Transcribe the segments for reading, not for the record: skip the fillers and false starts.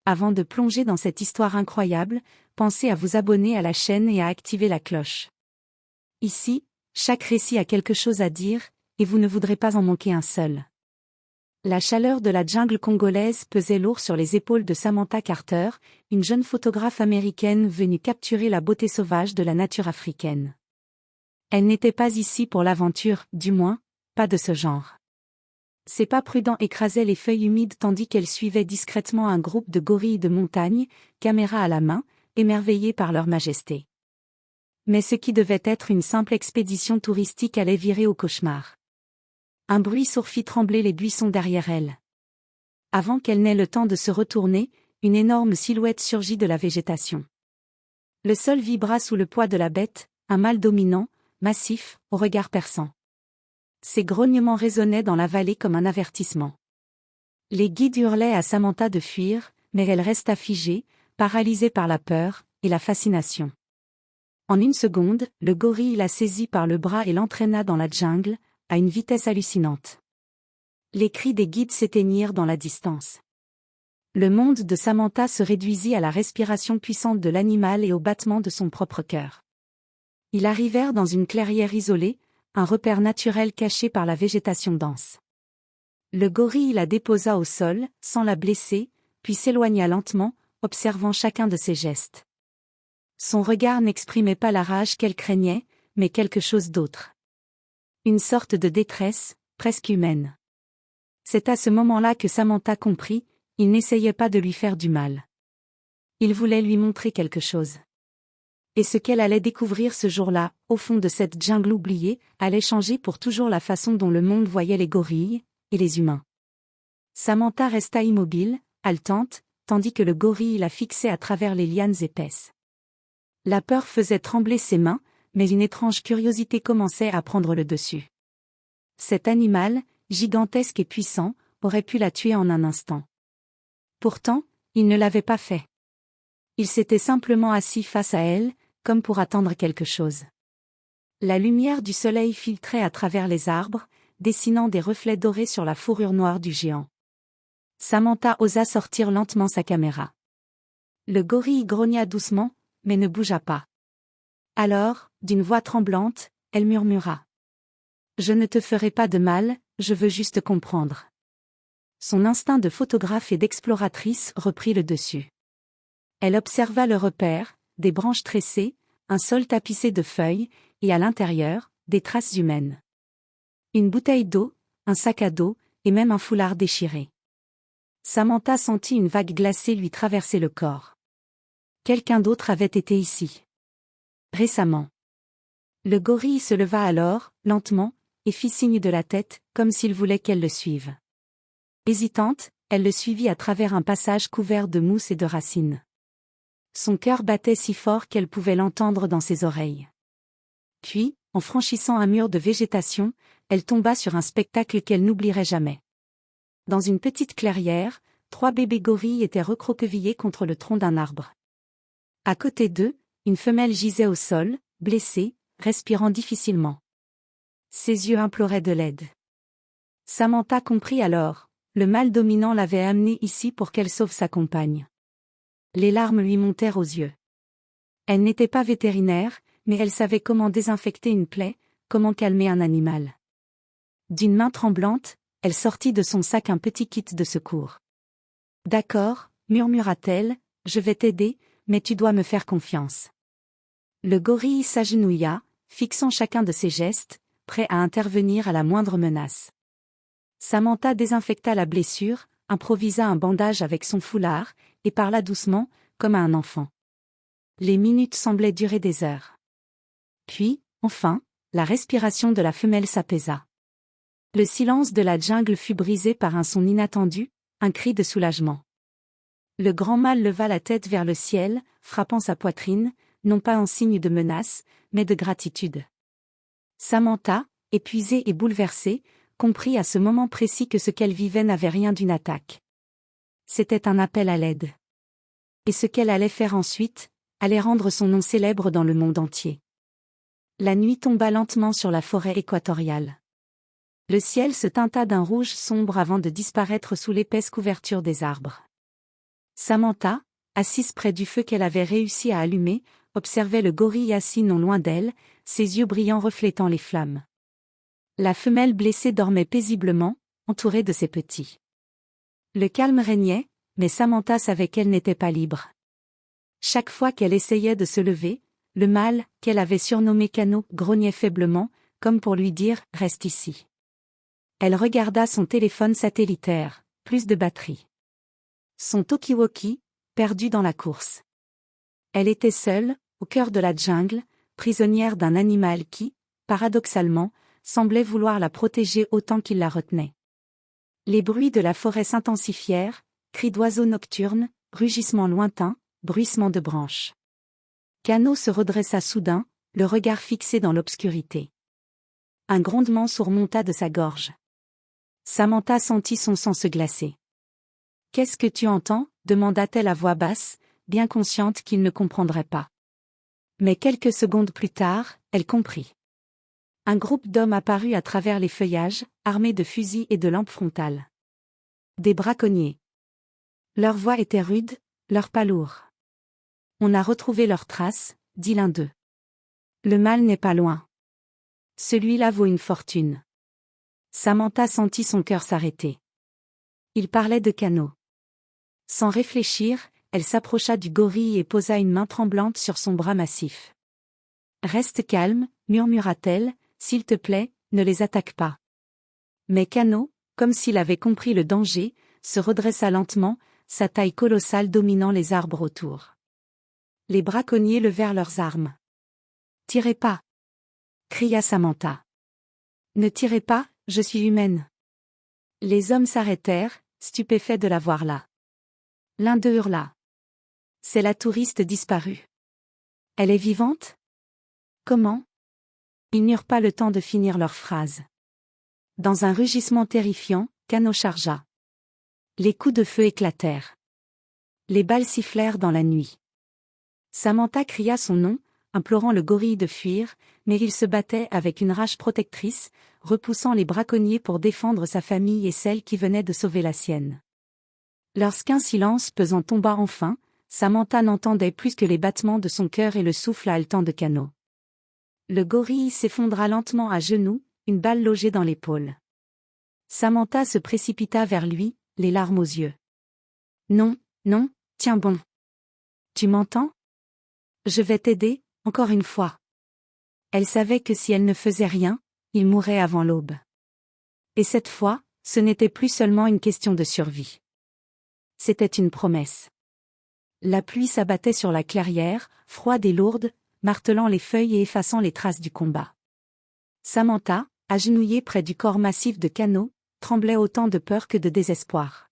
Avant de plonger dans cette histoire incroyable, pensez à vous abonner à la chaîne et à activer la cloche. Ici, chaque récit a quelque chose à dire, et vous ne voudrez pas en manquer un seul. La chaleur de la jungle congolaise pesait lourd sur les épaules de Samantha Carter, une jeune photographe américaine venue capturer la beauté sauvage de la nature africaine. Elle n'était pas ici pour l'aventure, du moins, pas de ce genre. Ses pas prudents écrasaient les feuilles humides tandis qu'elle suivait discrètement un groupe de gorilles de montagne, caméra à la main, émerveillés par leur majesté. Mais ce qui devait être une simple expédition touristique allait virer au cauchemar. Un bruit sourd fit trembler les buissons derrière elle. Avant qu'elle n'ait le temps de se retourner, une énorme silhouette surgit de la végétation. Le sol vibra sous le poids de la bête, un mâle dominant, massif, au regard perçant. Ses grognements résonnaient dans la vallée comme un avertissement. Les guides hurlaient à Samantha de fuir, mais elle resta figée, paralysée par la peur et la fascination. En une seconde, le gorille la saisit par le bras et l'entraîna dans la jungle, à une vitesse hallucinante. Les cris des guides s'éteignirent dans la distance. Le monde de Samantha se réduisit à la respiration puissante de l'animal et au battement de son propre cœur. Ils arrivèrent dans une clairière isolée, un repère naturel caché par la végétation dense. Le gorille la déposa au sol, sans la blesser, puis s'éloigna lentement, observant chacun de ses gestes. Son regard n'exprimait pas la rage qu'elle craignait, mais quelque chose d'autre. Une sorte de détresse, presque humaine. C'est à ce moment-là que Samantha comprit, il n'essayait pas de lui faire du mal. Il voulait lui montrer quelque chose. Et ce qu'elle allait découvrir ce jour-là, au fond de cette jungle oubliée, allait changer pour toujours la façon dont le monde voyait les gorilles, et les humains. Samantha resta immobile, haletante, tandis que le gorille la fixait à travers les lianes épaisses. La peur faisait trembler ses mains, mais une étrange curiosité commençait à prendre le dessus. Cet animal, gigantesque et puissant, aurait pu la tuer en un instant. Pourtant, il ne l'avait pas fait. Il s'était simplement assis face à elle, comme pour attendre quelque chose. La lumière du soleil filtrait à travers les arbres, dessinant des reflets dorés sur la fourrure noire du géant. Samantha osa sortir lentement sa caméra. Le gorille grogna doucement, mais ne bougea pas. Alors, d'une voix tremblante, elle murmura. « Je ne te ferai pas de mal, je veux juste comprendre. » Son instinct de photographe et d'exploratrice reprit le dessus. Elle observa le repère, des branches tressées, un sol tapissé de feuilles, et à l'intérieur, des traces humaines. Une bouteille d'eau, un sac à dos, et même un foulard déchiré. Samantha sentit une vague glacée lui traverser le corps. Quelqu'un d'autre avait été ici. Récemment. Le gorille se leva alors, lentement, et fit signe de la tête, comme s'il voulait qu'elle le suive. Hésitante, elle le suivit à travers un passage couvert de mousse et de racines. Son cœur battait si fort qu'elle pouvait l'entendre dans ses oreilles. Puis, en franchissant un mur de végétation, elle tomba sur un spectacle qu'elle n'oublierait jamais. Dans une petite clairière, 3 bébés gorilles étaient recroquevillés contre le tronc d'un arbre. À côté d'eux, une femelle gisait au sol, blessée, respirant difficilement. Ses yeux imploraient de l'aide. Samantha comprit alors, le mâle dominant l'avait amenée ici pour qu'elle sauve sa compagne. Les larmes lui montèrent aux yeux. Elle n'était pas vétérinaire, mais elle savait comment désinfecter une plaie, comment calmer un animal. D'une main tremblante, elle sortit de son sac un petit kit de secours. « D'accord, » murmura-t-elle, « je vais t'aider, mais tu dois me faire confiance. » Le gorille s'agenouilla, fixant chacun de ses gestes, prêt à intervenir à la moindre menace. Samantha désinfecta la blessure, improvisa un bandage avec son foulard, et parla doucement, comme à un enfant. Les minutes semblaient durer des heures. Puis, enfin, la respiration de la femelle s'apaisa. Le silence de la jungle fut brisé par un son inattendu, un cri de soulagement. Le grand mâle leva la tête vers le ciel, frappant sa poitrine, non pas en signe de menace, mais de gratitude. Samantha, épuisée et bouleversée, comprit à ce moment précis que ce qu'elle vivait n'avait rien d'une attaque. C'était un appel à l'aide. Et ce qu'elle allait faire ensuite, allait rendre son nom célèbre dans le monde entier. La nuit tomba lentement sur la forêt équatoriale. Le ciel se teinta d'un rouge sombre avant de disparaître sous l'épaisse couverture des arbres. Samantha, assise près du feu qu'elle avait réussi à allumer, observait le gorille assis non loin d'elle, ses yeux brillants reflétant les flammes. La femelle blessée dormait paisiblement, entourée de ses petits. Le calme régnait, mais Samantha savait qu'elle n'était pas libre. Chaque fois qu'elle essayait de se lever, le mâle, qu'elle avait surnommé Kano, grognait faiblement, comme pour lui dire « Reste ici ». Elle regarda son téléphone satellitaire, plus de batterie. Son talkie-walkie, perdu dans la course. Elle était seule, au cœur de la jungle, prisonnière d'un animal qui, paradoxalement, semblait vouloir la protéger autant qu'il la retenait. Les bruits de la forêt s'intensifièrent, cris d'oiseaux nocturnes, rugissements lointains, bruissements de branches. Kano se redressa soudain, le regard fixé dans l'obscurité. Un grondement surmonta de sa gorge. Samantha sentit son sang se glacer. « Qu'est-ce que tu entends » demanda-t-elle à voix basse, bien consciente qu'il ne comprendrait pas. Mais quelques secondes plus tard, elle comprit. Un groupe d'hommes apparut à travers les feuillages, armés de fusils et de lampes frontales. Des braconniers. Leur voix était rude, leur pas lourd. « On a retrouvé leurs traces » dit l'un d'eux. « Le mal n'est pas loin. Celui-là vaut une fortune. » Samantha sentit son cœur s'arrêter. Il parlait de Kano. Sans réfléchir, elle s'approcha du gorille et posa une main tremblante sur son bras massif. « Reste calme, murmura-t-elle, s'il te plaît, ne les attaque pas. » Mais Kano, comme s'il avait compris le danger, se redressa lentement, sa taille colossale dominant les arbres autour. Les braconniers levèrent leurs armes. « Tirez pas !» cria Samantha. « Ne tirez pas, je suis humaine. » Les hommes s'arrêtèrent, stupéfaits de la voir là. L'un d'eux hurla. « C'est la touriste disparue. Elle est vivante ? Comment ?» Ils n'eurent pas le temps de finir leur phrase. Dans un rugissement terrifiant, Kano chargea. Les coups de feu éclatèrent. Les balles sifflèrent dans la nuit. Samantha cria son nom, implorant le gorille de fuir, mais il se battait avec une rage protectrice, repoussant les braconniers pour défendre sa famille et celle qui venait de sauver la sienne. Lorsqu'un silence pesant tomba enfin, Samantha n'entendait plus que les battements de son cœur et le souffle haletant de Kano. Le gorille s'effondra lentement à genoux, une balle logée dans l'épaule. Samantha se précipita vers lui, les larmes aux yeux. « Non, non, tiens bon. Tu m'entends ? Je vais t'aider, encore une fois. » Elle savait que si elle ne faisait rien, il mourrait avant l'aube. Et cette fois, ce n'était plus seulement une question de survie. C'était une promesse. La pluie s'abattait sur la clairière, froide et lourde, martelant les feuilles et effaçant les traces du combat. Samantha, agenouillée près du corps massif de Kano, tremblait autant de peur que de désespoir.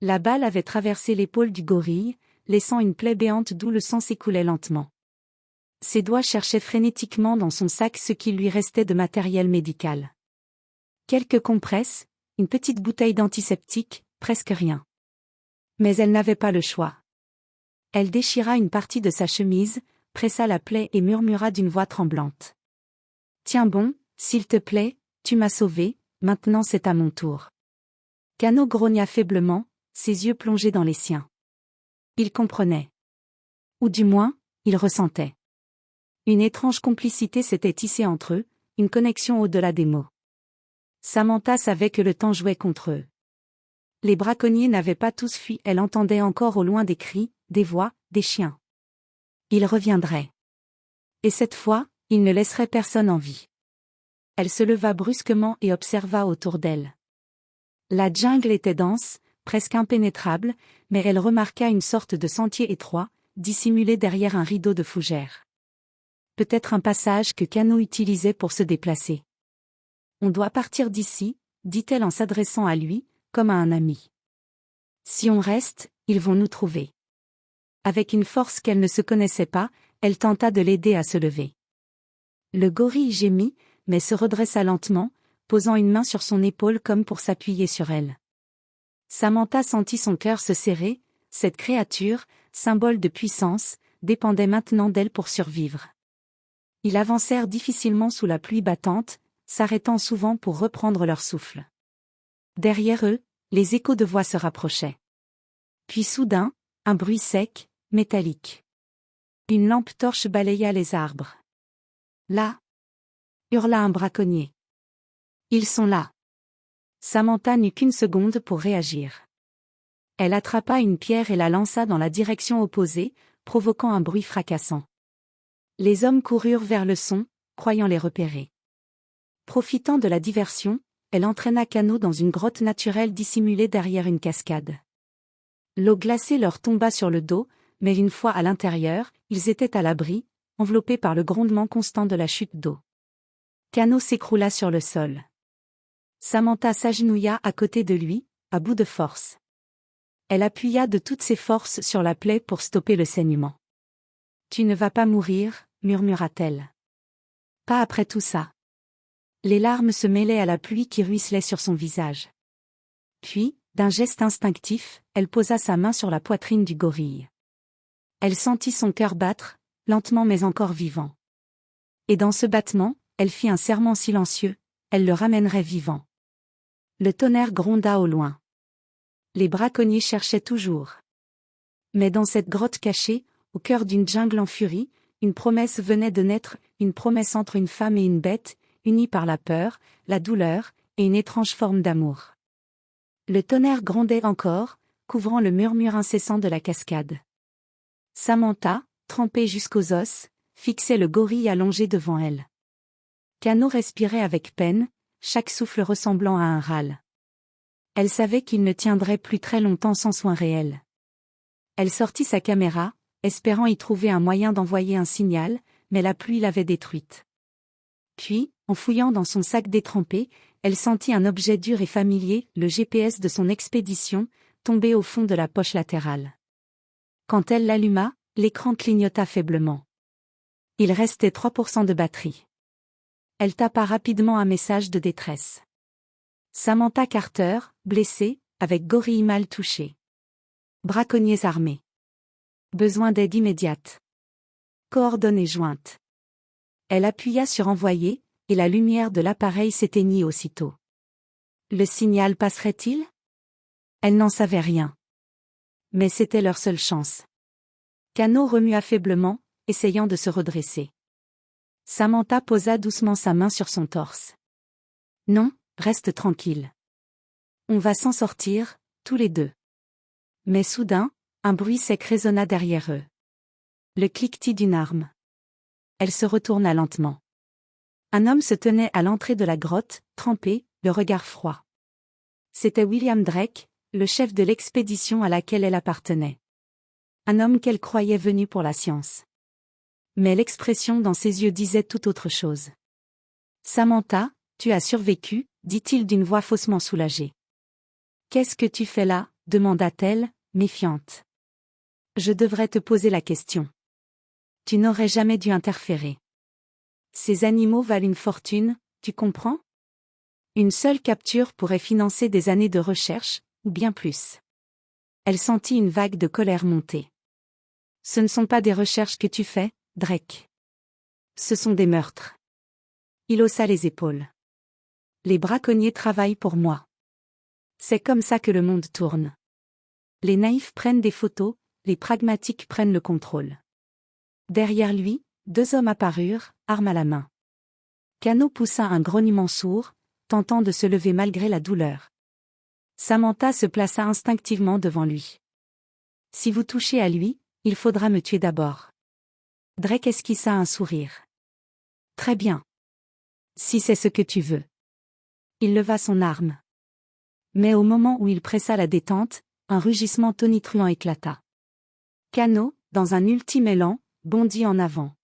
La balle avait traversé l'épaule du gorille, laissant une plaie béante d'où le sang s'écoulait lentement. Ses doigts cherchaient frénétiquement dans son sac ce qu'il lui restait de matériel médical. Quelques compresses, une petite bouteille d'antiseptique, presque rien. Mais elle n'avait pas le choix. Elle déchira une partie de sa chemise, pressa la plaie et murmura d'une voix tremblante. « Tiens bon, s'il te plaît, tu m'as sauvé, maintenant c'est à mon tour. » Kano grogna faiblement, ses yeux plongés dans les siens. Il comprenait. Ou du moins, il ressentait. Une étrange complicité s'était tissée entre eux, une connexion au-delà des mots. Samantha savait que le temps jouait contre eux. Les braconniers n'avaient pas tous fui, elle entendait encore au loin des cris, des voix, des chiens. Ils reviendraient. Et cette fois, ils ne laisseraient personne en vie. Elle se leva brusquement et observa autour d'elle. La jungle était dense, presque impénétrable, mais elle remarqua une sorte de sentier étroit, dissimulé derrière un rideau de fougères. Peut-être un passage que Kano utilisait pour se déplacer. « On doit partir d'ici » dit-elle en s'adressant à lui, comme à un ami. « Si on reste, ils vont nous trouver. » Avec une force qu'elle ne se connaissait pas, elle tenta de l'aider à se lever. Le gorille gémit, mais se redressa lentement, posant une main sur son épaule comme pour s'appuyer sur elle. Samantha sentit son cœur se serrer, cette créature, symbole de puissance, dépendait maintenant d'elle pour survivre. Ils avancèrent difficilement sous la pluie battante, s'arrêtant souvent pour reprendre leur souffle. Derrière eux, les échos de voix se rapprochaient. Puis soudain, un bruit sec, métallique. Une lampe torche balaya les arbres. Là! Hurla un braconnier. Ils sont là! Samantha n'eut qu'une seconde pour réagir. Elle attrapa une pierre et la lança dans la direction opposée, provoquant un bruit fracassant. Les hommes coururent vers le son, croyant les repérer. Profitant de la diversion, elle entraîna Cano dans une grotte naturelle dissimulée derrière une cascade. L'eau glacée leur tomba sur le dos, mais une fois à l'intérieur, ils étaient à l'abri, enveloppés par le grondement constant de la chute d'eau. Cano s'écroula sur le sol. Samantha s'agenouilla à côté de lui, à bout de force. Elle appuya de toutes ses forces sur la plaie pour stopper le saignement. « Tu ne vas pas mourir », murmura-t-elle. « Pas après tout ça. » Les larmes se mêlaient à la pluie qui ruisselait sur son visage. Puis, d'un geste instinctif, elle posa sa main sur la poitrine du gorille. Elle sentit son cœur battre, lentement mais encore vivant. Et dans ce battement, elle fit un serment silencieux, elle le ramènerait vivant. Le tonnerre gronda au loin. Les braconniers cherchaient toujours. Mais dans cette grotte cachée, au cœur d'une jungle en furie, une promesse venait de naître, une promesse entre une femme et une bête, unie par la peur, la douleur, et une étrange forme d'amour. Le tonnerre grondait encore, couvrant le murmure incessant de la cascade. Samantha, trempée jusqu'aux os, fixait le gorille allongé devant elle. Cano respirait avec peine, chaque souffle ressemblant à un râle. Elle savait qu'il ne tiendrait plus très longtemps sans soin réel. Elle sortit sa caméra, espérant y trouver un moyen d'envoyer un signal, mais la pluie l'avait détruite. Puis, en fouillant dans son sac détrempé, elle sentit un objet dur et familier, le GPS de son expédition, tomber au fond de la poche latérale. Quand elle l'alluma, l'écran clignota faiblement. Il restait 3% de batterie. Elle tapa rapidement un message de détresse. Samantha Carter, blessée, avec gorille mal touché. Braconniers armés. Besoin d'aide immédiate. Coordonnées jointes. Elle appuya sur envoyer, et la lumière de l'appareil s'éteignit aussitôt. Le signal passerait-il? Elle n'en savait rien. Mais c'était leur seule chance. Cano remua faiblement, essayant de se redresser. Samantha posa doucement sa main sur son torse. Non, reste tranquille. On va s'en sortir, tous les deux. Mais soudain, un bruit sec résonna derrière eux. Le cliquetis d'une arme. Elle se retourna lentement. Un homme se tenait à l'entrée de la grotte, trempé, le regard froid. C'était William Drake, le chef de l'expédition à laquelle elle appartenait. Un homme qu'elle croyait venu pour la science. Mais l'expression dans ses yeux disait tout autre chose. « Samantha, tu as survécu », dit-il d'une voix faussement soulagée. « Qu'est-ce que tu fais là » demanda-t-elle, méfiante. « Je devrais te poser la question. Tu n'aurais jamais dû interférer. Ces animaux valent une fortune, tu comprends? Une seule capture pourrait financer des années de recherche, ou bien plus. » Elle sentit une vague de colère monter. « Ce ne sont pas des recherches que tu fais, Drake. Ce sont des meurtres. » Il haussa les épaules. « Les braconniers travaillent pour moi. C'est comme ça que le monde tourne. Les naïfs prennent des photos, les pragmatiques prennent le contrôle. » Derrière lui, 2 hommes apparurent, armes à la main. Cano poussa un grognement sourd, tentant de se lever malgré la douleur. Samantha se plaça instinctivement devant lui. « Si vous touchez à lui, il faudra me tuer d'abord. » Drake esquissa un sourire. « Très bien. Si c'est ce que tu veux. » Il leva son arme. Mais au moment où il pressa la détente, un rugissement tonitruant éclata. Cano, dans un ultime élan, bondit en avant.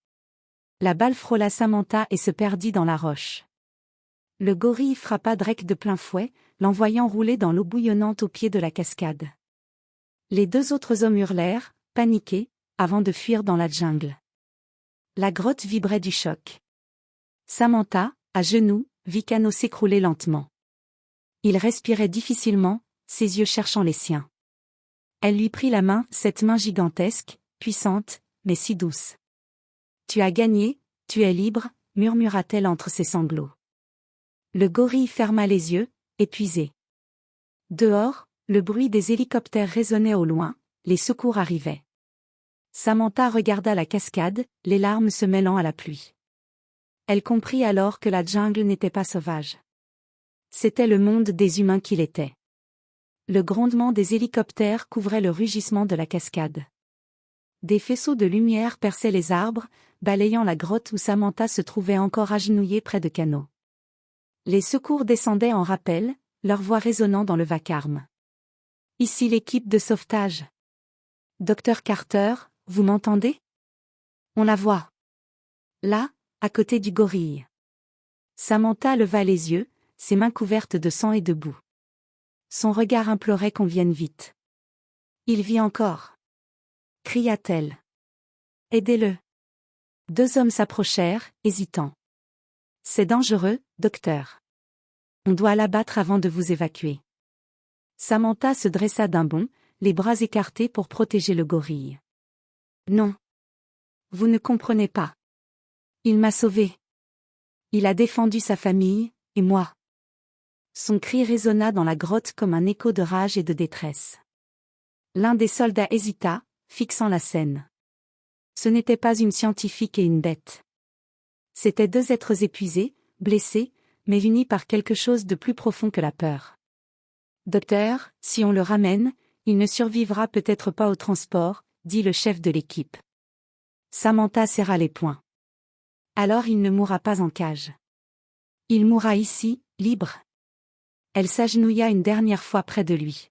La balle frôla Samantha et se perdit dans la roche. Le gorille frappa Drake de plein fouet, l'envoyant rouler dans l'eau bouillonnante au pied de la cascade. Les 2 autres hommes hurlèrent, paniqués, avant de fuir dans la jungle. La grotte vibrait du choc. Samantha, à genoux, vit Cano s'écrouler lentement. Il respirait difficilement, ses yeux cherchant les siens. Elle lui prit la main, cette main gigantesque, puissante, mais si douce. « Tu as gagné, tu es libre », murmura-t-elle entre ses sanglots. Le gorille ferma les yeux, épuisé. Dehors, Le bruit des hélicoptères résonnait au loin, les secours arrivaient. Samantha regarda la cascade, les larmes se mêlant à la pluie. Elle comprit alors que la jungle n'était pas sauvage. C'était le monde des humains qu'il était. Le grondement des hélicoptères couvrait le rugissement de la cascade. Des faisceaux de lumière perçaient les arbres, balayant la grotte où Samantha se trouvait encore agenouillée près de canaux. Les secours descendaient en rappel, leur voix résonnant dans le vacarme. Ici l'équipe de sauvetage. Docteur Carter, vous m'entendez? On la voit. Là, à côté du gorille. Samantha leva les yeux, ses mains couvertes de sang et de boue. Son regard implorait qu'on vienne vite. Il vit encore. Cria-t-elle. Aidez-le. Deux hommes s'approchèrent, hésitants. C'est dangereux, docteur. On doit l'abattre avant de vous évacuer. Samantha se dressa d'un bond, les bras écartés pour protéger le gorille. Non. Vous ne comprenez pas. Il m'a sauvé. Il a défendu sa famille, et moi. Son cri résonna dans la grotte comme un écho de rage et de détresse. L'un des soldats hésita, fixant la scène. Ce n'était pas une scientifique et une bête. C'étaient deux êtres épuisés, blessés, mais unis par quelque chose de plus profond que la peur. Docteur, si on le ramène, il ne survivra peut-être pas au transport, dit le chef de l'équipe. Samantha serra les poings. Alors il ne mourra pas en cage. Il mourra ici, libre. Elle s'agenouilla une dernière fois près de lui.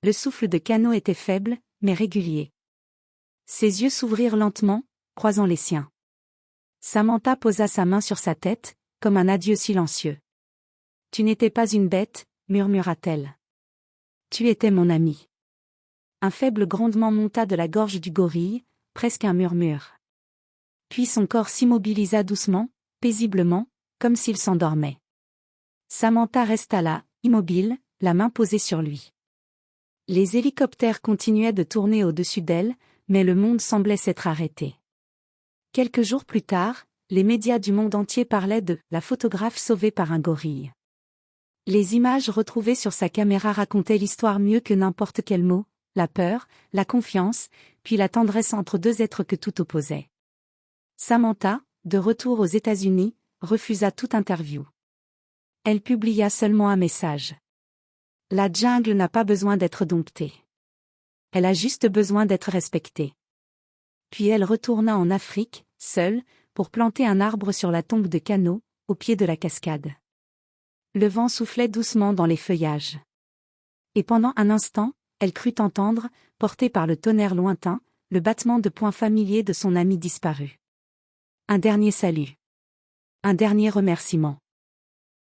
Le souffle de Cano était faible, mais régulier. Ses yeux s'ouvrirent lentement, croisant les siens. Samantha posa sa main sur sa tête, comme un adieu silencieux. Tu n'étais pas une bête, murmura-t-elle. Tu étais mon ami. Un faible grondement monta de la gorge du gorille, presque un murmure. Puis son corps s'immobilisa doucement, paisiblement, comme s'il s'endormait. Samantha resta là, immobile, la main posée sur lui. Les hélicoptères continuaient de tourner au-dessus d'elle, mais le monde semblait s'être arrêté. Quelques jours plus tard, les médias du monde entier parlaient de « la photographe sauvée par un gorille ». Les images retrouvées sur sa caméra racontaient l'histoire mieux que n'importe quel mot, la peur, la confiance, puis la tendresse entre deux êtres que tout opposait. Samantha, de retour aux États-Unis, refusa toute interview. Elle publia seulement un message. La jungle n'a pas besoin d'être domptée. Elle a juste besoin d'être respectée. Puis elle retourna en Afrique, seule, pour planter un arbre sur la tombe de Cano, au pied de la cascade. Le vent soufflait doucement dans les feuillages. Et pendant un instant, elle crut entendre, portée par le tonnerre lointain, le battement de poings familier de son ami disparu. Un dernier salut. Un dernier remerciement.